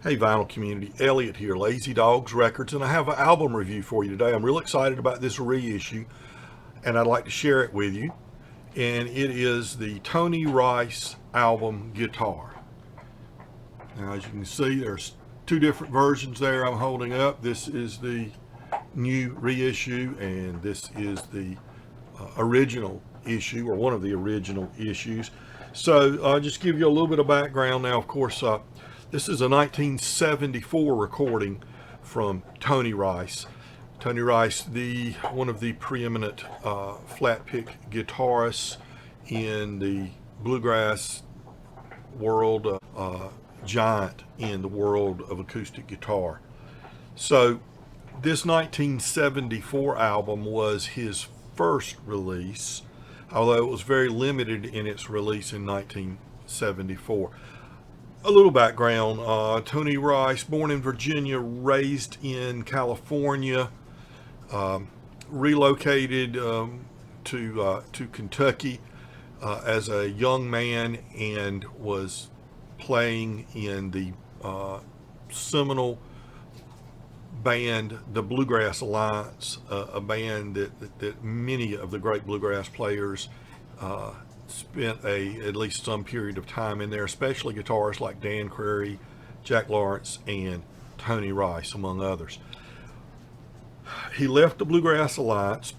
Hey vinyl community, Elliot here, Lazy Dogs Records, and I have an album review for you today. I'm real excited about this reissue and I'd like to share it with you. And it is the Tony Rice album Guitar. Now as you can see, there's two different versions there I'm holding up. This is the new reissue and this is the original issue, or one of the original issues. So I'll just give you a little bit of background now. Of course, this is a 1974 recording from Tony Rice. Tony Rice, one of the preeminent flat pick guitarists in the bluegrass world, giant in the world of acoustic guitar. So this 1974 album was his first release, although it was very limited in its release in 1974. A little background, Tony Rice, born in Virginia, raised in California, relocated to Kentucky as a young man and was playing in the seminal band, the Bluegrass Alliance, a band that many of the great bluegrass players spent at least some period of time in there, especially guitarists like Dan Crary, Jack Lawrence, and Tony Rice, among others. He left the Bluegrass Alliance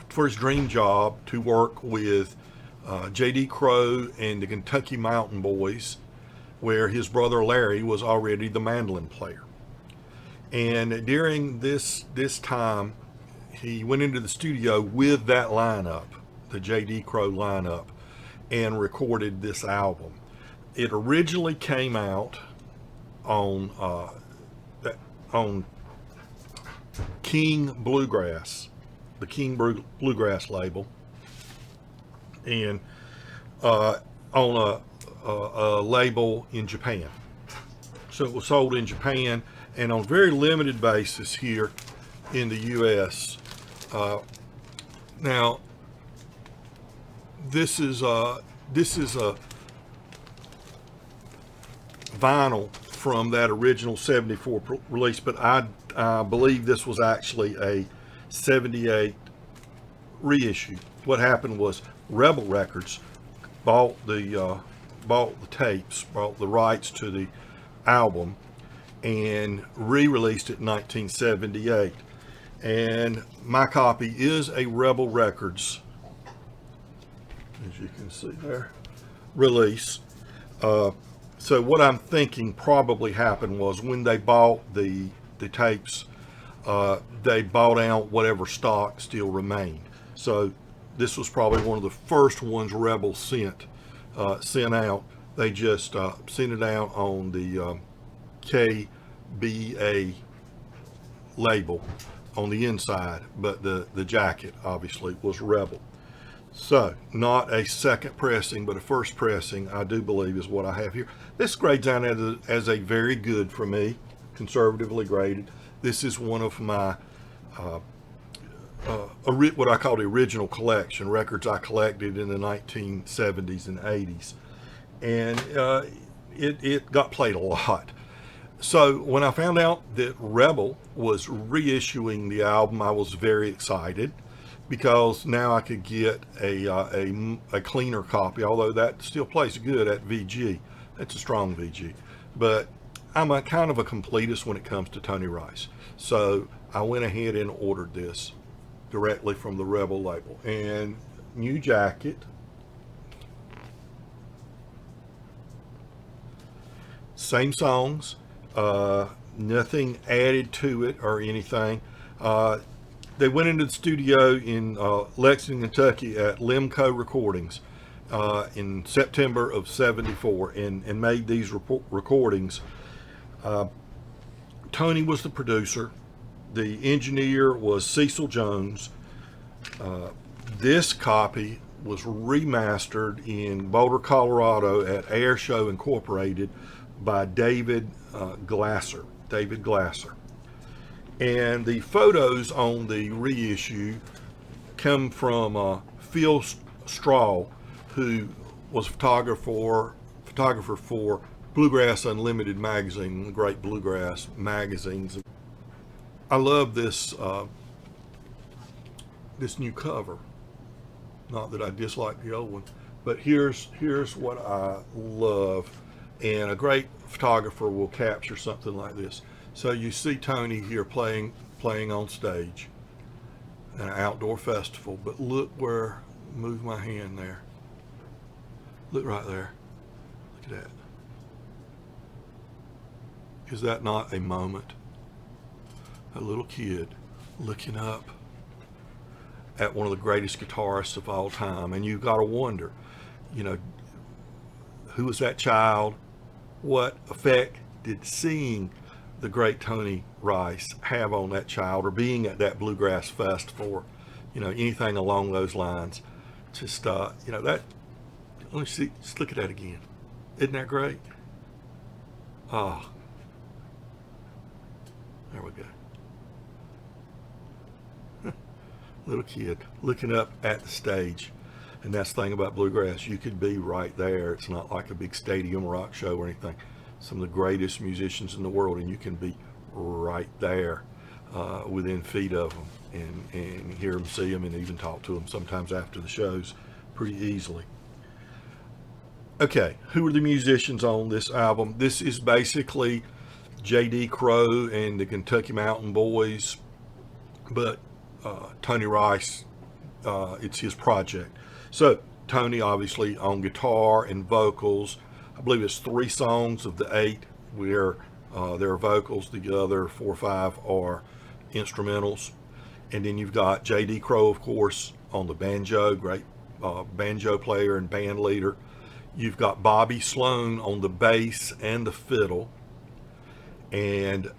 for his dream job to work with J.D. Crowe and the Kentucky Mountain Boys, where his brother Larry was already the mandolin player. And during this time, he went into the studio with that lineup, the J.D. Crowe lineup, and recorded this album. It originally came out on King Bluegrass, the King Bluegrass label, and on a label in Japan. So it was sold in Japan and on a very limited basis here in the U.S. Now, this is a vinyl from that original 74 release, but I believe this was actually a 78 reissue. What happened was Rebel Records bought the tapes, bought the rights to the album, and re-released it in 1978. And my copy is a Rebel Records, as you can see there, release. So what I'm thinking probably happened was when they bought the tapes, they bought out whatever stock still remained. So this was probably one of the first ones Rebel sent out. They just sent it out on the KBA label on the inside, but the jacket obviously was Rebel. So not a second pressing, but a first pressing, I do believe, is what I have here. This grades out as a very good for me, conservatively graded. This is one of my what I call the original collection, records I collected in the 1970s and 80s, and it got played a lot. So when I found out that Rebel was reissuing the album, I was very excited, because now I could get a cleaner copy, although that still plays good at VG. It's a strong VG, but I'm a kind of a completist when it comes to Tony Rice. So I went ahead and ordered this directly from the Rebel label. And new jacket, same songs, nothing added to it or anything. They went into the studio in Lexington, Kentucky at Limco Recordings in September of '74 and made these recordings. Tony was the producer. The engineer was Cecil Jones. This copy was remastered in Boulder, Colorado at Air Show Incorporated by David Glasser. And the photos on the reissue come from Phil Straw, who was photographer for Bluegrass Unlimited magazine, the great bluegrass magazines. I love this this new cover. Not that I dislike the old one, but here's what I love, and a great photographer will capture something like this. So you see Tony here playing on stage at an outdoor festival, but look where, move my hand there. Look right there. Look at that. Is that not a moment? A little kid looking up at one of the greatest guitarists of all time, and you've got to wonder, you know, who was that child? What effect did seeing the great Tony Rice have on that child, or being at that bluegrass festival, or, you know, anything along those lines? Just you know, that, let me see, just look at that again. Isn't that great? Ah, there we go. Little kid looking up at the stage. And that's the thing about bluegrass, you could be right there. It's not like a big stadium rock show or anything. Some of the greatest musicians in the world, and you can be right there within feet of them, and hear them, see them, and even talk to them sometimes after the shows pretty easily. Okay, who are the musicians on this album? This is basically J.D. Crowe and the Kentucky Mountain Boys, but Tony Rice, it's his project. So Tony obviously on guitar and vocals. I believe it's 3 songs of the 8 where there are vocals. The other 4 or 5 are instrumentals. And then you've got J.D. Crowe, of course, on the banjo, great banjo player and band leader. You've got Bobby Sloan on the bass and the fiddle. And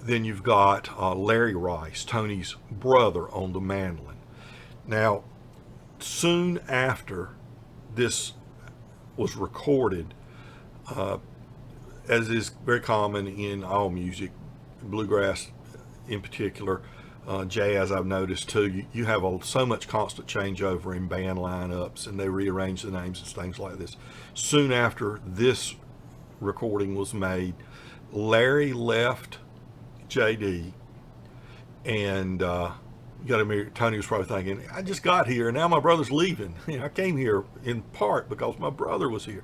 then you've got Larry Rice, Tony's brother, on the mandolin. Now, soon after this was recorded, as is very common in all music, bluegrass in particular, jazz I've noticed too, you have so much constant changeover in band lineups, and they rearrange the names and things like this. Soon after this recording was made, Larry left JD, and you got to admit, Tony was probably thinking, I just got here and now my brother's leaving. You know, I came here in part because my brother was here.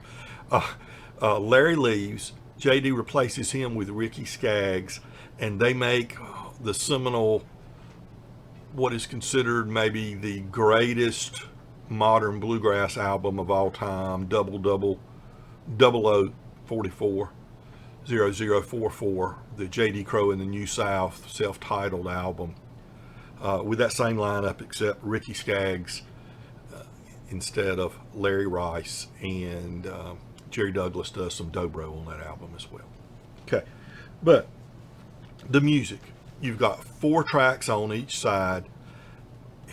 Larry leaves, JD replaces him with Ricky Skaggs, and they make the seminal, what is considered maybe the greatest modern bluegrass album of all time, 0044, the J.D. Crowe and the New South self-titled album, with that same lineup except Ricky Skaggs instead of Larry Rice, and Jerry Douglas does some dobro on that album as well. Okay, but the music, you've got 4 tracks on each side.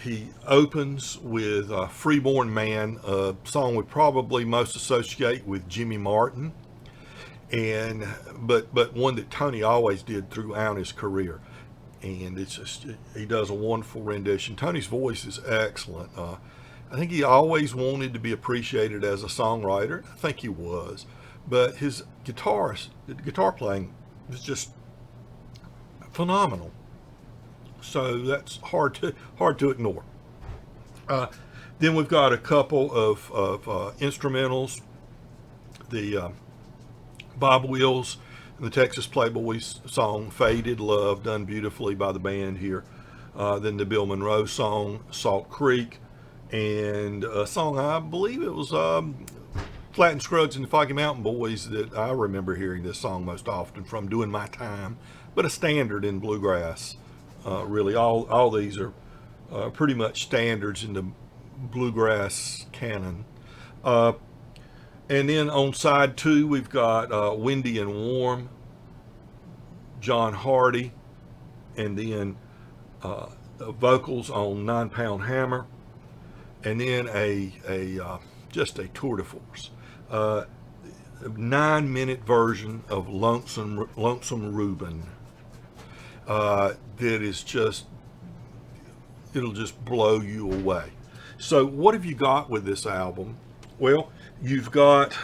He opens with Freeborn Man, a song we probably most associate with Jimmy Martin, and but one that Tony always did throughout his career, and it's just, he does a wonderful rendition. Tony's voice is excellent. I think he always wanted to be appreciated as a songwriter. I think he was, but his guitar playing was just phenomenal. So that's hard to ignore. Then we've got a couple of instrumentals. The Bob Wills and the Texas Playboys song Faded Love, done beautifully by the band here. Then the Bill Monroe song Salt Creek, and a song, I believe it was Flat and Scruggs and the Foggy Mountain Boys, that I remember hearing this song most often from, doing my time, but a standard in bluegrass. Really, all these are pretty much standards in the bluegrass canon. And then on side 2, we've got Windy and Warm, John Hardy, and then vocals on 9 Pound Hammer, and then just a tour de force, 9-minute version of Lonesome Reuben. That is just, it'll just blow you away. So what have you got with this album? Well, you've got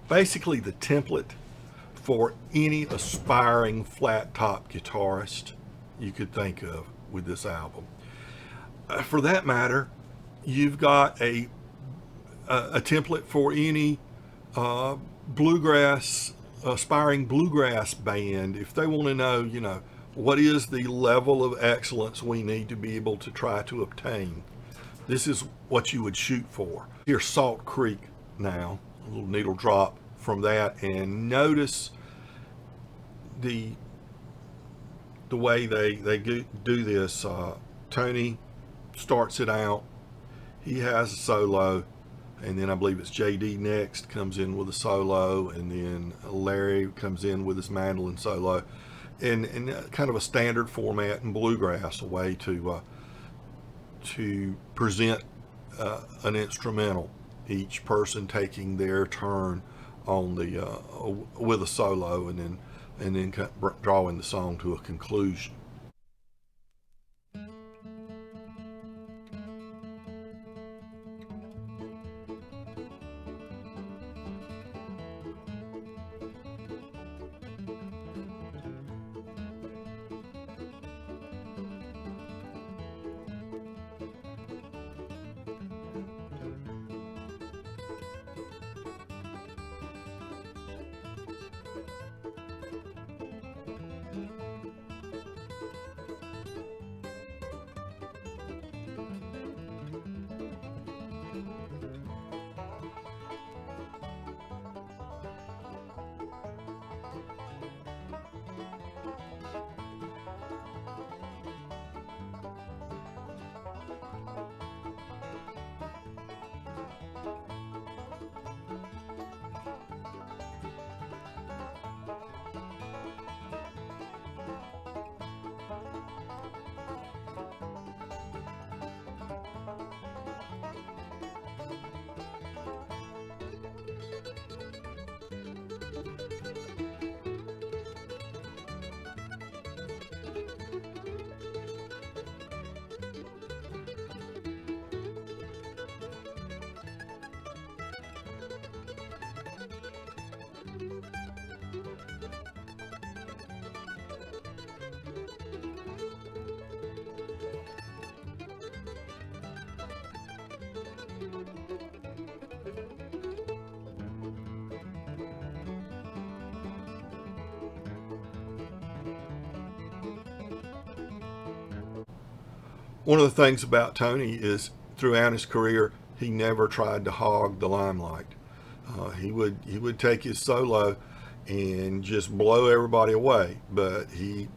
basically the template for any aspiring flat top guitarist you could think of with this album. For that matter, you've got a template for any bluegrass, aspiring bluegrass band. If they want to know, what is the level of excellence we need to be able to try to obtain, this is what you would shoot for. Here's Salt Creek now, a little needle drop from that, and notice the way they do this. Tony starts it out, he has a solo, and then I believe it's JD next comes in with a solo, and then Larry comes in with his mandolin solo, and kind of a standard format in bluegrass, a way to present an instrumental, each person taking their turn on the with a solo, and then drawing the song to a conclusion. One of the things about Tony is throughout his career, he never tried to hog the limelight. He would take his solo and just blow everybody away, but he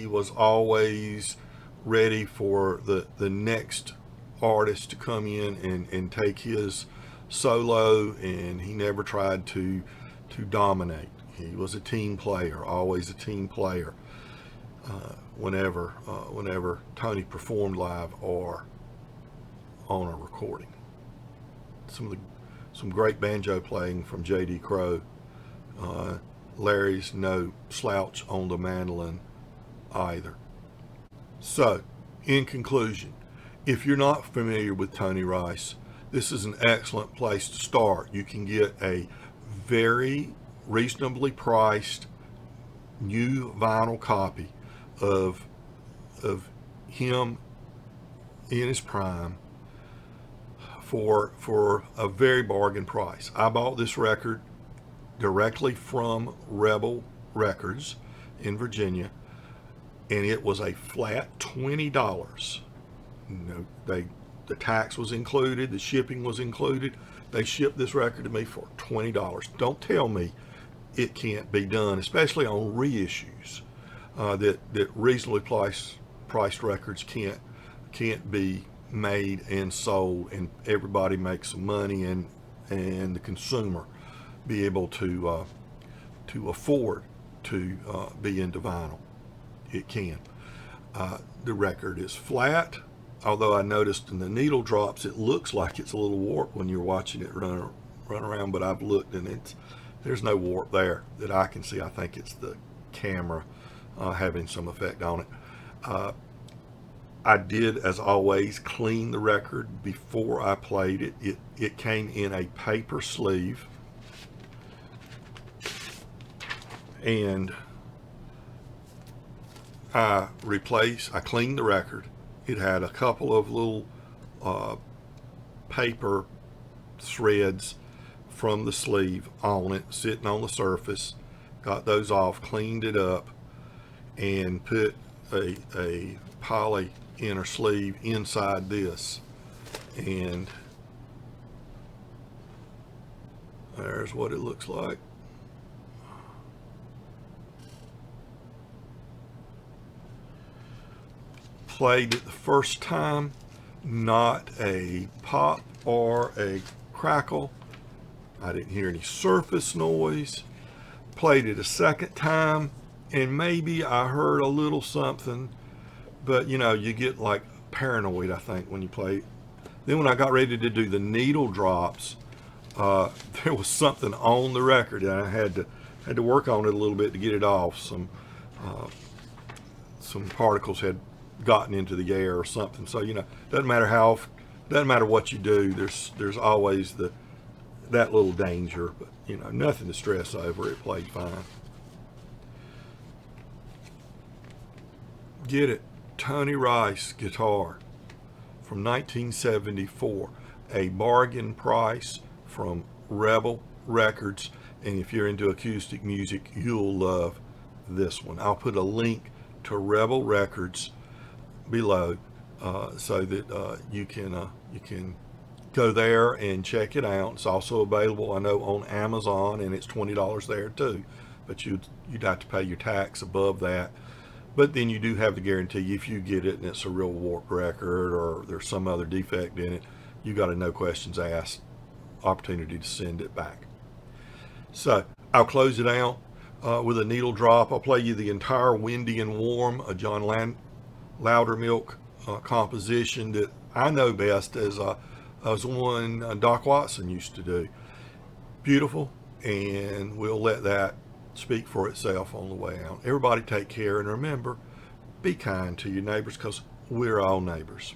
was always ready for the next artist to come in and take his solo, and he never tried to dominate. He was a team player, always a team player. Whenever Tony performed live or on a recording. Some great banjo playing from J.D. Crowe. Larry's no slouch on the mandolin either. So, in conclusion, if you're not familiar with Tony Rice, this is an excellent place to start. You can get a very reasonably priced new vinyl copy of him in his prime for a very bargain price. I bought this record directly from Rebel Records in Virginia, and it was a flat $20. The tax was included, the shipping was included. They shipped this record to me for $20. Don't tell me it can't be done, especially on reissues. That reasonably priced records can't be made and sold, and everybody makes some money, and the consumer be able to afford to be into vinyl. It can. The record is flat, although I noticed in the needle drops it looks like it's a little warped when you're watching it run around, but I've looked and there's no warp there that I can see. I think it's the camera having some effect on it. I did, as always, clean the record before I played it. It came in a paper sleeve, And I cleaned the record. It had a couple of little paper threads from the sleeve on it sitting on the surface. Got those off, cleaned it up, and put a poly inner sleeve inside this. And there's what it looks like. Played it the first time, not a pop or a crackle. I didn't hear any surface noise. Played it a second time, and maybe I heard a little something, but you know, you get like paranoid, I think, when you play. Then when I got ready to do the needle drops, there was something on the record, and I had to work on it a little bit to get it off. Some particles had gotten into the air or something. So, you know, doesn't matter what you do, there's always that little danger, but you know, nothing to stress over. It played fine. Get it, Tony Rice guitar from 1974, a bargain price from Rebel Records. And if you're into acoustic music, you'll love this one. I'll put a link to Rebel Records below so that you can go there and check it out. It's also available, I know, on Amazon, and it's $20 there too, but you'd have to pay your tax above that. But then you do have the guarantee, if you get it and it's a real warped record or there's some other defect in it, you got a no questions asked opportunity to send it back. So I'll close it out with a needle drop. I'll play you the entire Windy and Warm, a John Loudermilk composition that I know best as one Doc Watson used to do. Beautiful, and we'll let that speak for itself on the way out. Everybody take care, and remember, be kind to your neighbors, because we're all neighbors.